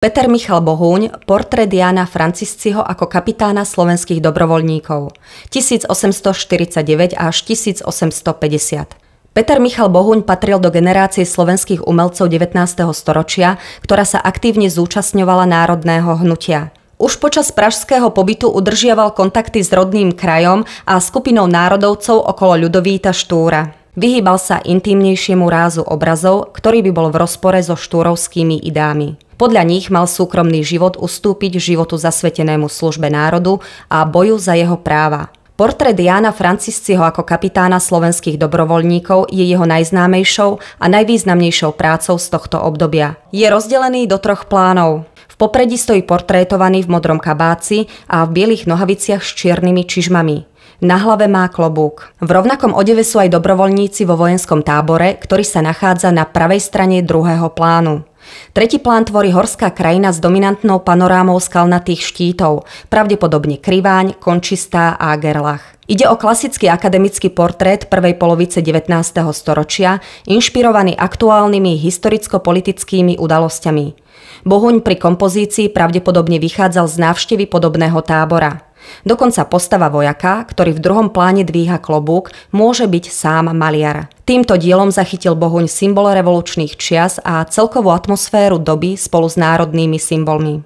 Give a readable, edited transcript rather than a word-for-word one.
Peter Michal Bohuň, portrét Jána Francisciho ako kapitána slovenských dobrovoľníkov 1849 až 1850. Peter Michal Bohuň patril do generácie slovenských umelcov 19. storočia, ktorá sa aktívne zúčastňovala národného hnutia. Už počas pražského pobytu udržiaval kontakty s rodným krajom a skupinou národovcov okolo Ľudovíta Štúra. Vyhýbal sa intímnejšiemu rázu obrazov, ktorý by bol v rozpore so štúrovskými ideami. Podľa nich mal súkromný život ustúpiť životu zasvetenému službe národu a boju za jeho práva. Portrét Jána Francisciho ako kapitána slovenských dobrovoľníkov je jeho najznámejšou a najvýznamnejšou prácou z tohto obdobia. Je rozdelený do troch plánov. V popredí stojí portrétovaný v modrom kabáci a v bielých nohaviciach s čiernymi čižmami. Na hlave má klobúk. V rovnakom odeve sú aj dobrovoľníci vo vojenskom tábore, ktorý sa nachádza na pravej strane druhého plánu. Tretí plán tvorí horská krajina s dominantnou panorámou skalnatých štítov, pravdepodobne Kriváň, Končistá a Gerlach. Ide o klasický akademický portrét prvej polovice 19. storočia, inšpirovaný aktuálnymi historicko-politickými udalosťami. Bohuň pri kompozícii pravdepodobne vychádzal z návštevy podobného tábora. Dokonca postava vojaka, ktorý v druhom pláne dvíha klobúk, môže byť sám maliar. Týmto dielom zachytil Bohuň symbol revolučných čias a celkovú atmosféru doby spolu s národnými symbolmi.